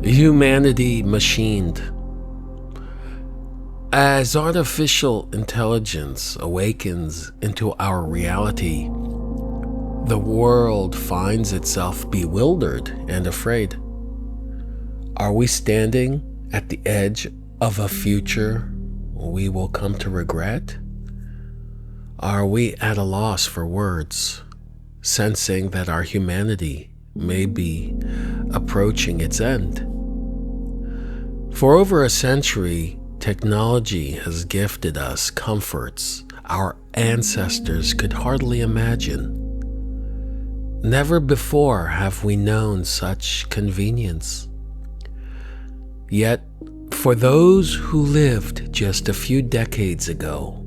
Humanity machined. As artificial intelligence awakens into our reality, the world finds itself bewildered and afraid. Are we standing at the edge of a future we will come to regret? Are we at a loss for words, sensing that our humanity may be approaching its end? For over a century, technology has gifted us comforts our ancestors could hardly imagine. Never before have we known such convenience. Yet, for those who lived just a few decades ago,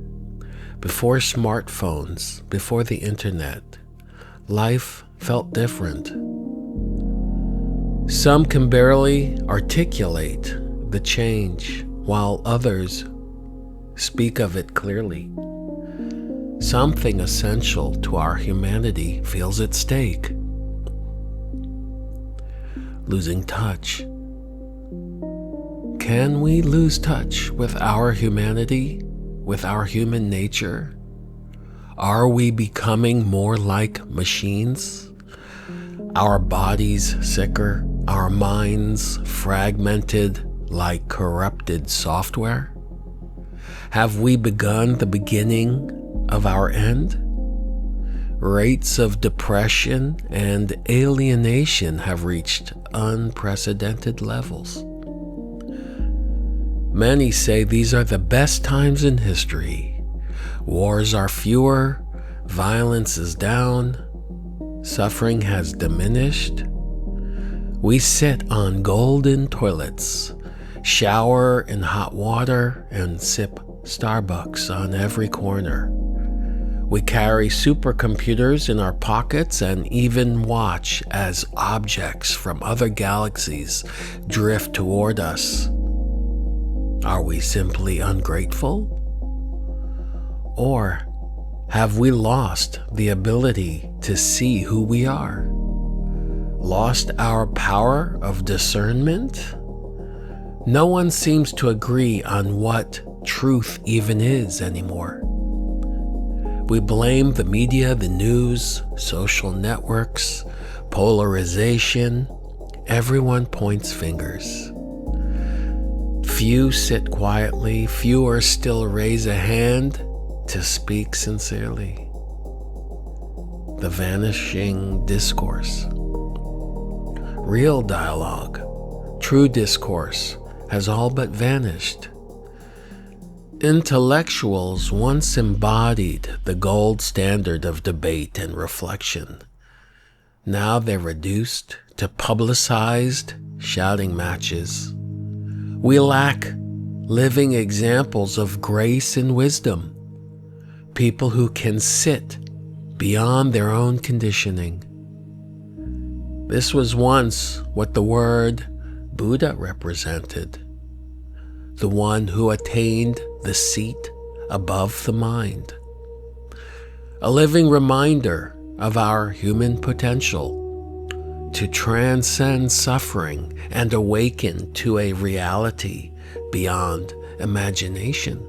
before smartphones, before the internet, life felt different. Some can barely articulate the change, while others speak of it clearly. Something essential to our humanity feels at stake. Losing touch. Can we lose touch with our humanity, with our human nature? Are we becoming more like machines? Our bodies sicker, our minds fragmented like corrupted software? Have we begun the beginning of our end? Rates of depression and alienation have reached unprecedented levels. Many say these are the best times in history. Wars are fewer, violence is down, suffering has diminished. We sit on golden toilets, shower in hot water, and sip Starbucks on every corner. We carry supercomputers in our pockets and even watch as objects from other galaxies drift toward us. Are we simply ungrateful? Or have we lost the ability to see who we are? Lost our power of discernment? No one seems to agree on what truth even is anymore. We blame the media, the news, social networks, polarization. Everyone points fingers. Few sit quietly, fewer still raise a hand to speak sincerely. The vanishing discourse. Real dialogue, true discourse, has all but vanished. Intellectuals once embodied the gold standard of debate and reflection. Now they're reduced to publicized shouting matches. We lack living examples of grace and wisdom, people who can sit beyond their own conditioning. This was once what the word Buddha represented, the one who attained the seat above the mind, a living reminder of our human potential to transcend suffering and awaken to a reality beyond imagination.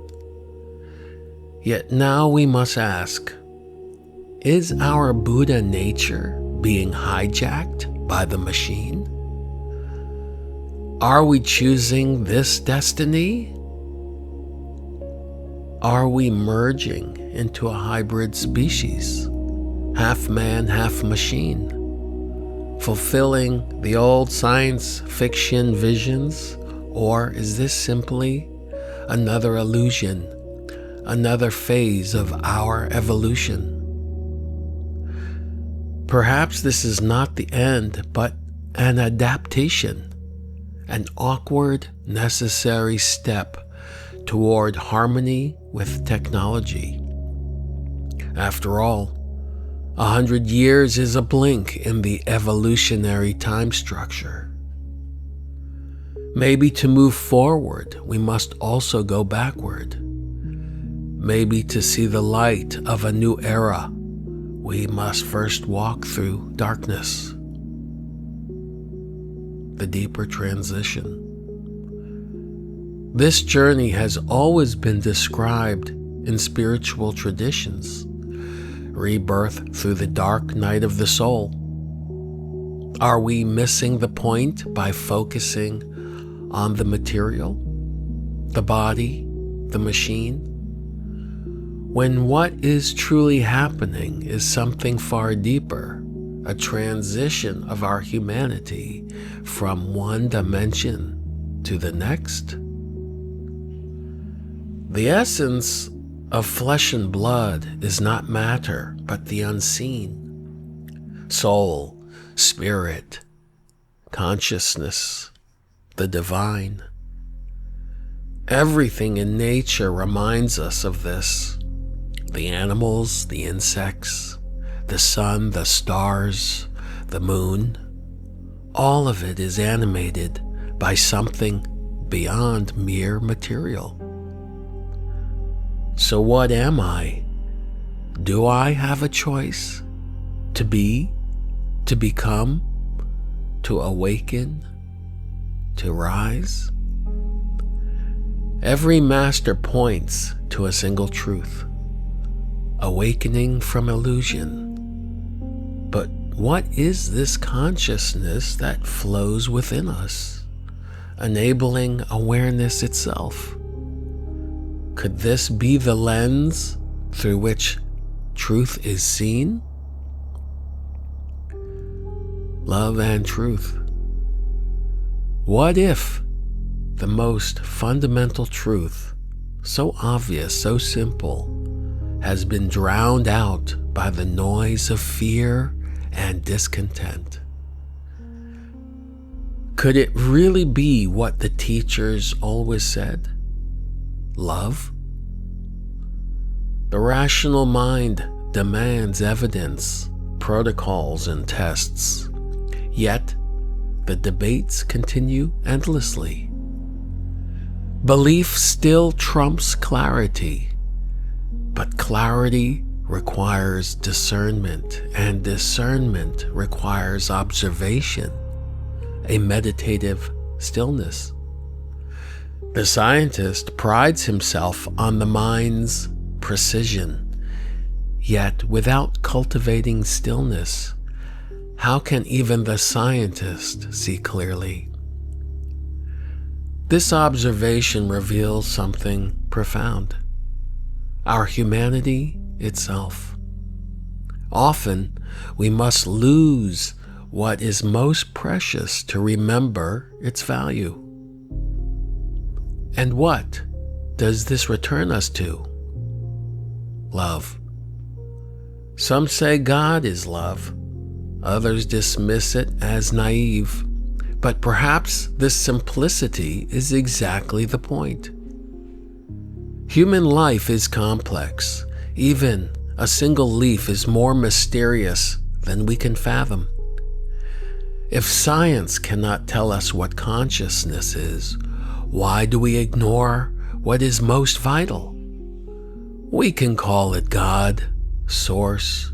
Yet now we must ask, is our Buddha nature being hijacked by the machine? Are we choosing this destiny? Are we merging into a hybrid species, half man, half machine, fulfilling the old science fiction visions? Or is this simply another illusion, another phase of our evolution? Perhaps this is not the end, but an adaptation, an awkward, necessary step toward harmony with technology. After all, 100 years is a blink in the evolutionary time structure. Maybe to move forward, we must also go backward. Maybe to see the light of a new era, we must first walk through darkness. the deeper transition. This journey has always been described in spiritual traditions. Rebirth through the dark night of the soul. Are we missing the point by focusing on the material, the body, the machine? When what is truly happening is something far deeper, a transition of our humanity from one dimension to the next? The essence of flesh and blood is not matter, but the unseen. Soul, spirit, consciousness, the divine. Everything in nature reminds us of this. The animals, the insects, the sun, the stars, the moon, all of it is animated by something beyond mere material. So what am I? Do I have a choice? To be, to become, to awaken, to rise? Every master points to a single truth. Awakening from illusion. But what is this consciousness that flows within us, enabling awareness itself? Could this be the lens through which truth is seen? Love and truth. What if the most fundamental truth, so obvious, so simple, has been drowned out by the noise of fear and discontent? Could it really be what the teachers always said? Love? The rational mind demands evidence, protocols, and tests. Yet, the debates continue endlessly. Belief still trumps clarity. But clarity requires discernment, and discernment requires observation, a meditative stillness. The scientist prides himself on the mind's precision, yet without cultivating stillness, how can even the scientist see clearly? This observation reveals something profound. Our humanity itself. Often, we must lose what is most precious to remember its value. And what does this return us to? Love. Some say God is love. Others dismiss it as naive. But perhaps this simplicity is exactly the point. Human life is complex. Even a single leaf is more mysterious than we can fathom. If science cannot tell us what consciousness is, why do we ignore what is most vital? We can call it God, Source,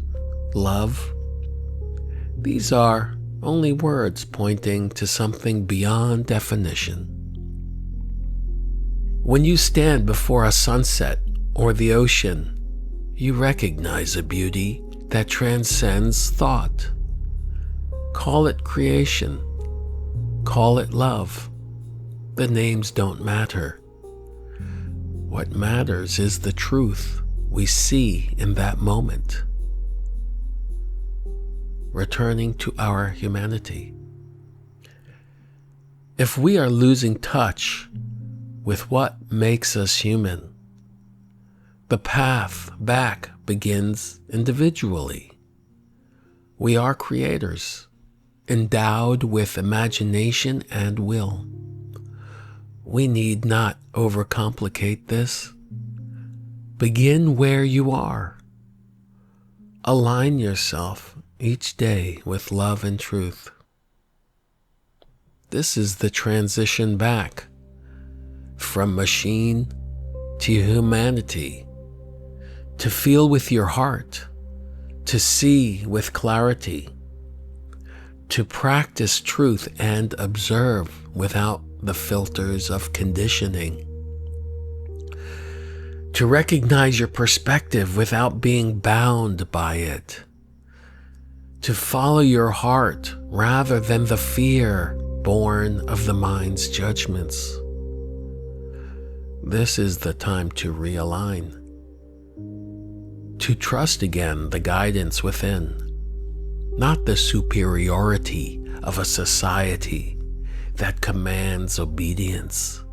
Love. These are only words pointing to something beyond definition. When you stand before a sunset or the ocean, you recognize a beauty that transcends thought. Call it creation. Call it love. The names don't matter. What matters is the truth we see in that moment. Returning to our humanity. If we are losing touch with what makes us human, the path back begins individually. We are creators, endowed with imagination and will. We need not overcomplicate this. Begin where you are. Align yourself each day with love and truth. This is the transition back from machine to humanity, to feel with your heart, to see with clarity, to practice truth and observe without the filters of conditioning, to recognize your perspective without being bound by it, to follow your heart rather than the fear born of the mind's judgments. This is the time to realign, to trust again the guidance within, not the superiority of a society that commands obedience.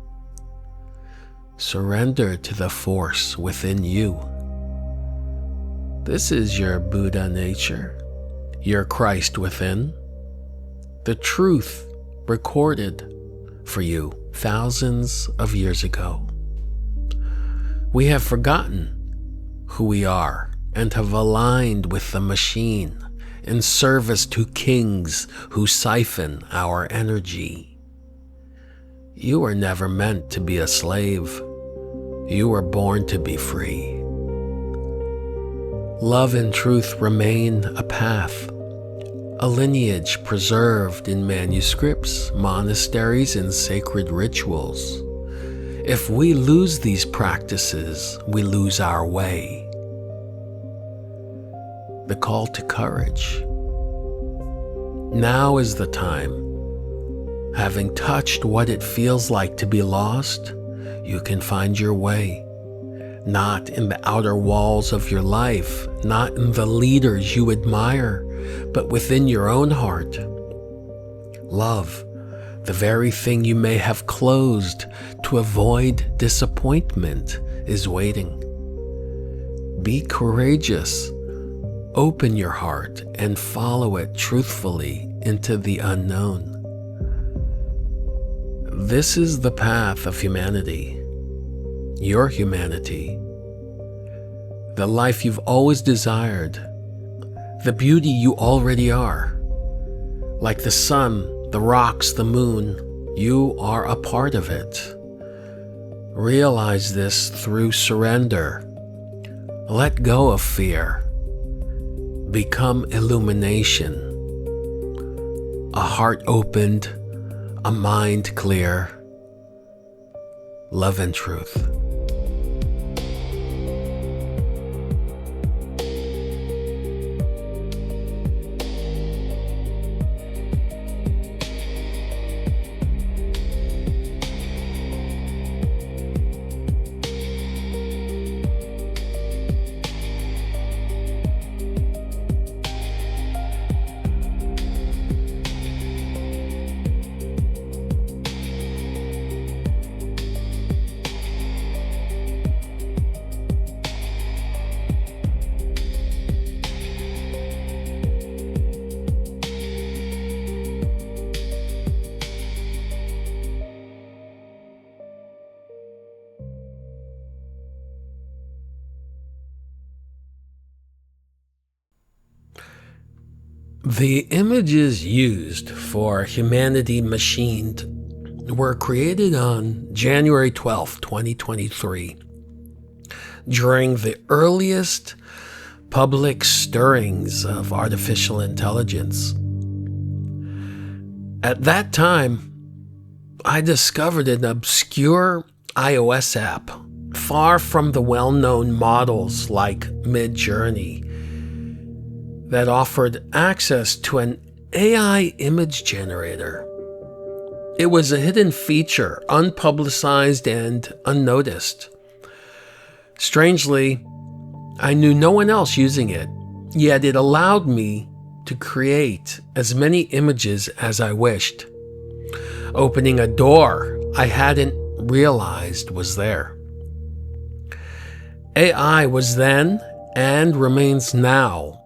Surrender to the force within you. This is your Buddha nature, your Christ within, the truth recorded for you thousands of years ago. We have forgotten who we are and have aligned with the machine in service to kings who siphon our energy. You were never meant to be a slave. You were born to be free. Love and truth remain a path, a lineage preserved in manuscripts, monasteries, and sacred rituals. If we lose these practices, we lose our way. The call to courage. Now is the time. Having touched what it feels like to be lost, you can find your way. Not in the outer walls of your life, not in the leaders you admire, but within your own heart. Love, the very thing you may have closed to avoid disappointment, is waiting. Be courageous. Open your heart and follow it truthfully into the unknown. This is the path of humanity, your humanity, the life you've always desired, the beauty you already are. Like the sun, the rocks, the moon, you are a part of it. Realize this through surrender. Let go of fear. Become illumination. A heart opened, a mind clear. Love and truth. The images used for Humanity Machined were created on January 12, 2023, during the earliest public stirrings of artificial intelligence. At that time, I discovered an obscure iOS app, far from the well-known models like MidJourney, that offered access to an AI image generator. It was a hidden feature, unpublicized and unnoticed. Strangely, I knew no one else using it, yet it allowed me to create as many images as I wished, opening a door I hadn't realized was there. AI was then, and remains now,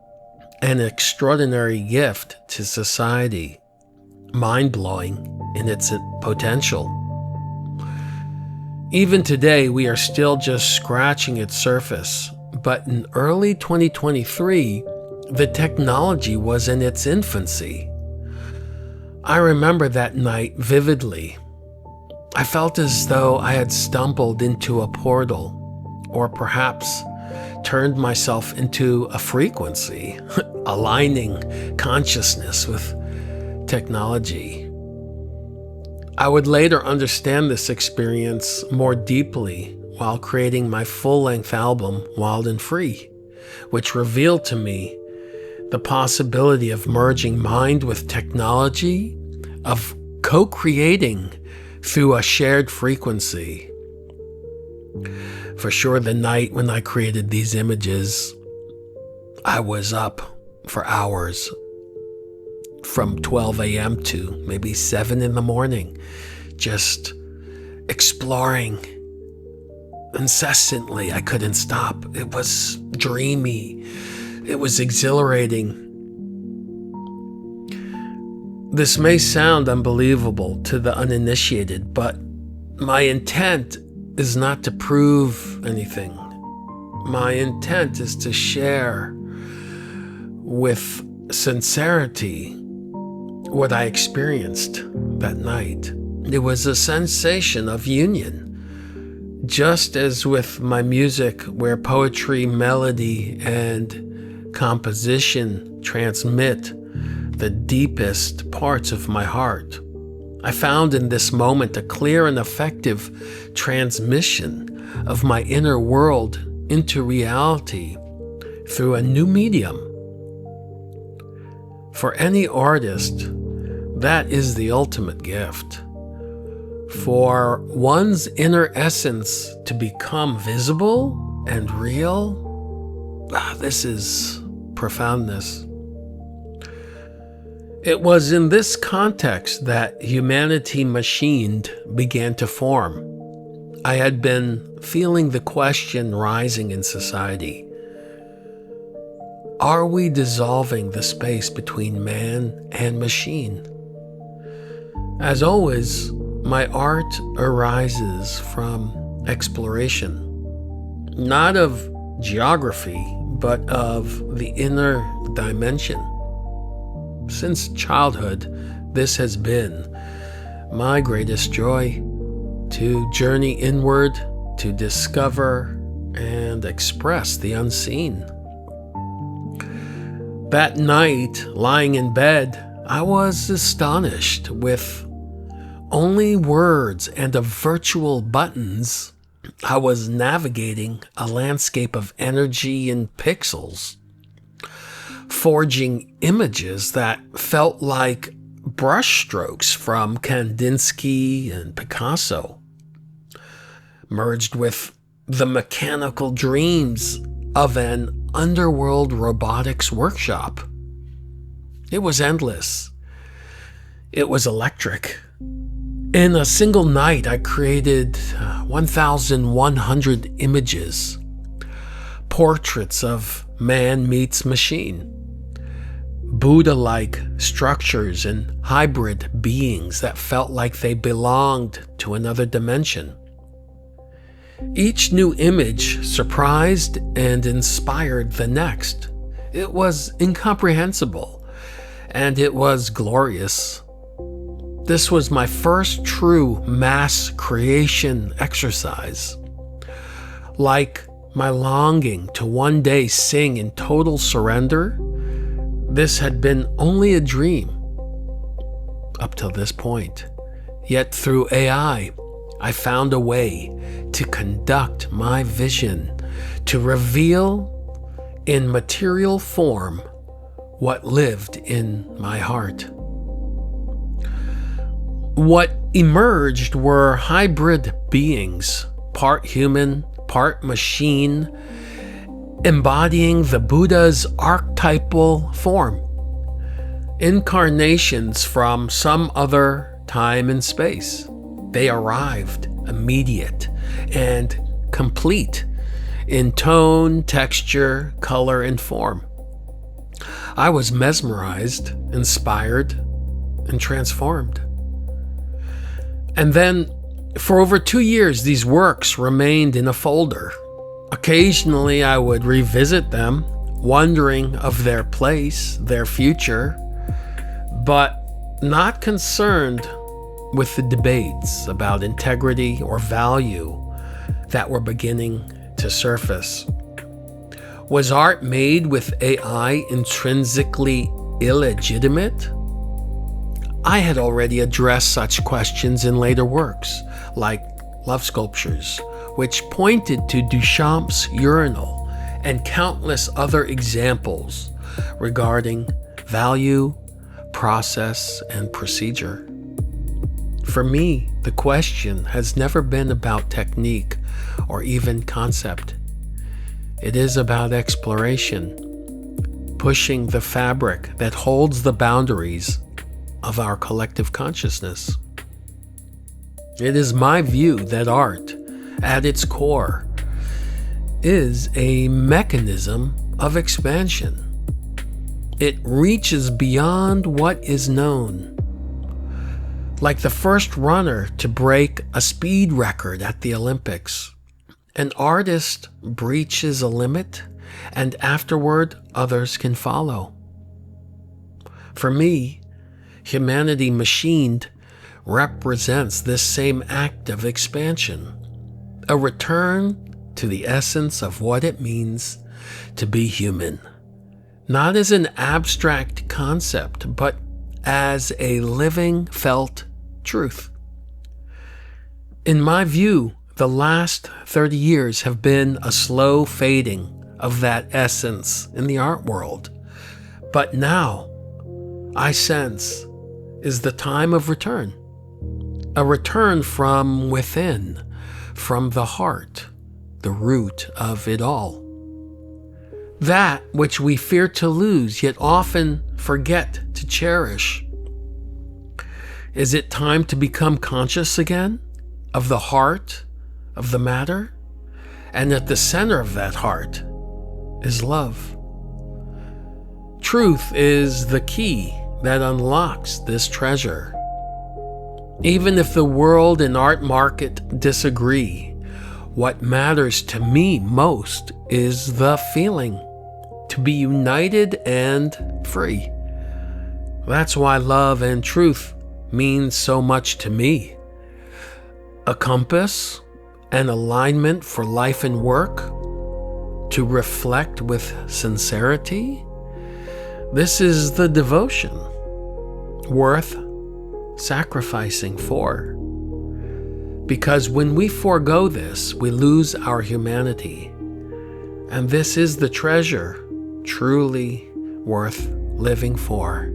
an extraordinary gift to society, mind-blowing in its potential. Even today, we are still just scratching its surface, but in early 2023, the technology was in its infancy. I remember that night vividly. I felt as though I had stumbled into a portal, or perhaps turned myself into a frequency, aligning consciousness with technology. I would later understand this experience more deeply while creating my full-length album, Wild and Free, which revealed to me the possibility of merging mind with technology, of co-creating through a shared frequency. For sure, the night when I created these images, I was up for hours, from 12 a.m. to maybe 7 in the morning, just exploring incessantly. I couldn't stop. It was dreamy. It was exhilarating. This may sound unbelievable to the uninitiated, but my intent is not to prove anything. My intent is to share with sincerity what I experienced that night. It was a sensation of union. Just as with my music, where poetry, melody, and composition transmit the deepest parts of my heart, I found in this moment a clear and effective transmission of my inner world into reality through a new medium. For any artist, that is the ultimate gift. For one's inner essence to become visible and real, this is profoundness. It was in this context that Humanity Machined began to form. I had been feeling the question rising in society. Are we dissolving the space between man and machine? As always, my art arises from exploration, not of geography, but of the inner dimension. Since childhood, this has been my greatest joy, to journey inward, to discover and express the unseen. That night, lying in bed, I was astonished. With only words and a virtual buttons, I was navigating a landscape of energy and pixels, forging images that felt like brushstrokes from Kandinsky and Picasso, merged with the mechanical dreams of an underworld robotics workshop. It was endless. It was electric. In a single night, I created 1,100 images, portraits of man meets machine, Buddha-like structures and hybrid beings that felt like they belonged to another dimension. Each new image surprised and inspired the next. It was incomprehensible, and it was glorious. This was my first true mass creation exercise. Like my longing to one day sing in total surrender, this had been only a dream up till this point. Yet through AI, I found a way to conduct my vision, to reveal in material form what lived in my heart. What emerged were hybrid beings, part human, part machine, embodying the Buddha's archetypal form, incarnations from some other time and space. They arrived immediate and complete in tone, texture, color, and form. I was mesmerized, inspired, and transformed. And then, for over 2 years, these works remained in a folder. Occasionally, I would revisit them, wondering of their place, their future, but not concerned with the debates about integrity or value that were beginning to surface. Was art made with AI intrinsically illegitimate? I had already addressed such questions in later works, like Love Sculptures, which pointed to Duchamp's urinal and countless other examples regarding value, process, and procedure. For me, the question has never been about technique or even concept. It is about exploration, pushing the fabric that holds the boundaries of our collective consciousness. It is my view that art, at its core, is a mechanism of expansion. It reaches beyond what is known. Like the first runner to break a speed record at the Olympics, an artist breaches a limit, and afterward others can follow. For me, Humanity Machined represents this same act of expansion, a return to the essence of what it means to be human, not as an abstract concept, but as a living, felt truth. In my view, the last 30 years have been a slow fading of that essence in the art world, but now, I sense, is the time of return. A return from within, from the heart, the root of it all. That which we fear to lose, yet often forget to cherish. Is it time to become conscious again of the heart of the matter? And at the center of that heart is love. Truth is the key that unlocks this treasure. Even if the world and art market disagree, what matters to me most is the feeling to be united and free. That's why love and truth means so much to me. A compass, an alignment for life and work, to reflect with sincerity. This is the devotion worth sacrificing for. Because when we forego this, we lose our humanity. And this is the treasure truly worth living for.